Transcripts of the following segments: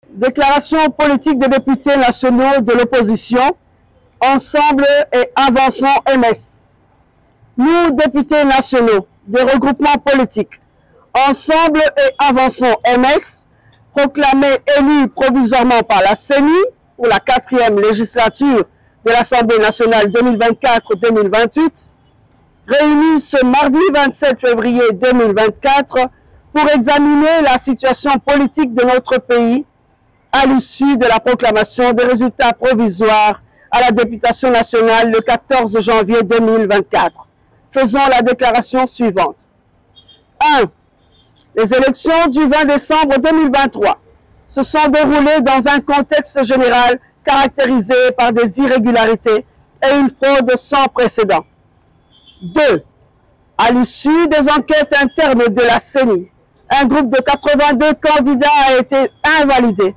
Déclaration politique des députés nationaux de l'opposition, Ensemble et Avançons MS. Nous, députés nationaux des regroupements politiques, Ensemble et Avançons MS, proclamés élus provisoirement par la CENI pour la 4e législature de l'Assemblée nationale 2024-2028, réunis ce mardi 27 février 2024 pour examiner la situation politique de notre pays à l'issue de la proclamation des résultats provisoires à la députation nationale le 14 janvier 2024. Faisons la déclaration suivante. 1. Les élections du 20 décembre 2023 se sont déroulées dans un contexte général caractérisé par des irrégularités et une fraude sans précédent. 2. À l'issue des enquêtes internes de la CENI, un groupe de 82 candidats a été invalidé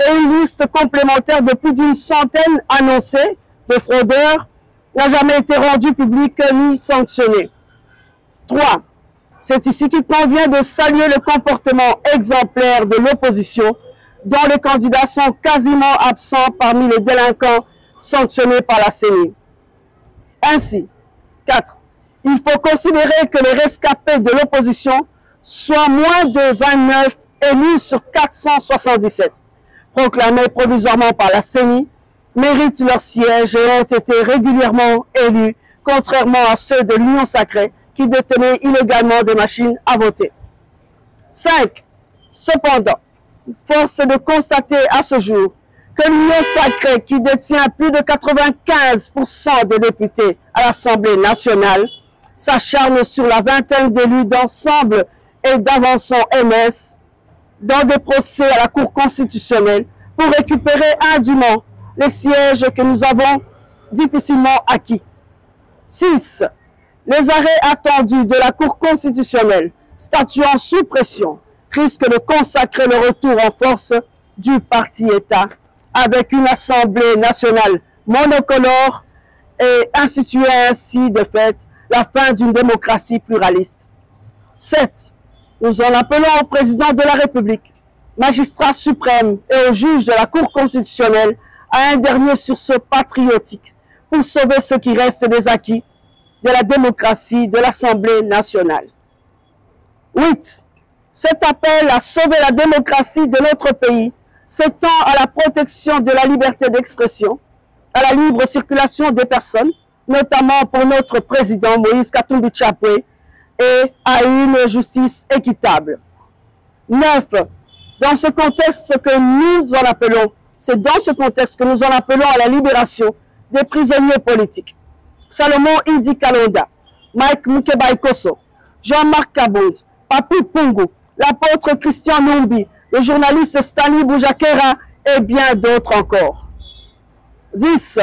et une liste complémentaire de plus d'une centaine annoncée de fraudeurs n'a jamais été rendue publique ni sanctionnée. 3. C'est ici qu'il convient de saluer le comportement exemplaire de l'opposition, dont les candidats sont quasiment absents parmi les délinquants sanctionnés par la CENI. Ainsi, 4. Il faut considérer que les rescapés de l'opposition, soit moins de 29 élus sur 477, proclamés provisoirement par la CENI, méritent leur siège et ont été régulièrement élus, contrairement à ceux de l'Union sacrée qui détenaient illégalement des machines à voter. 5. Cependant, force est de constater à ce jour que l'Union sacrée, qui détient plus de 95% des députés à l'Assemblée nationale, s'acharne sur la vingtaine d'élus d'Ensemble et d'Avançons MS dans des procès à la Cour constitutionnelle pour récupérer indûment les sièges que nous avons difficilement acquis. 6. Les arrêts attendus de la Cour constitutionnelle, statuant sous pression, risquent de consacrer le retour en force du parti-État avec une Assemblée nationale monocolore et instituer ainsi de fait la fin d'une démocratie pluraliste. 7. Nous en appelons au président de la République, magistrat suprême et au juge de la Cour constitutionnelle à un dernier sursaut patriotique pour sauver ce qui reste des acquis de la démocratie de l'Assemblée nationale. 8. Cet appel à sauver la démocratie de notre pays s'étend à la protection de la liberté d'expression, à la libre circulation des personnes, notamment pour notre président Moïse Katumbi Tchapwe, et à une justice équitable. 9. Dans ce contexte que nous en appelons, c'est dans ce contexte que nous en appelons à la libération des prisonniers politiques. Salomon Idi Kalonda, Mike Mukebaïkoso, Jean-Marc Kabond, Papi Pungu, l'apôtre Christian Numbi, le journaliste Stanley Boujakera et bien d'autres encore. 10.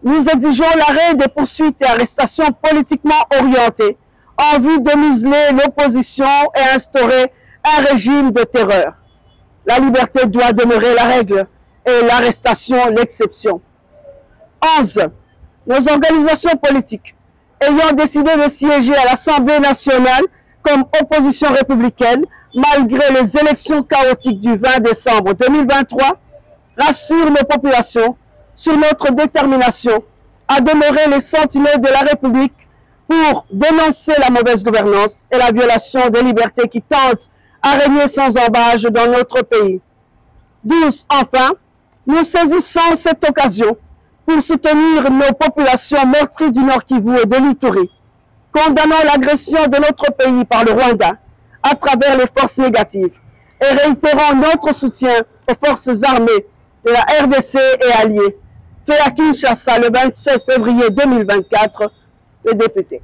Nous exigeons l'arrêt des poursuites et arrestations politiquement orientées en vue de museler l'opposition et instaurer un régime de terreur. La liberté doit demeurer la règle et l'arrestation l'exception. 11. Nos organisations politiques, ayant décidé de siéger à l'Assemblée nationale comme opposition républicaine, malgré les élections chaotiques du 20 décembre 2023, rassurent nos populations sur notre détermination à demeurer les sentinelles de la République pour dénoncer la mauvaise gouvernance et la violation des libertés qui tentent à régner sans embâche dans notre pays. 12. Enfin, nous saisissons cette occasion pour soutenir nos populations meurtries du Nord Kivu et de l'Ituri, condamnant l'agression de notre pays par le Rwanda à travers les forces négatives et réitérant notre soutien aux forces armées de la RDC et alliés, fait à Kinshasa le 27 février 2024, les députés.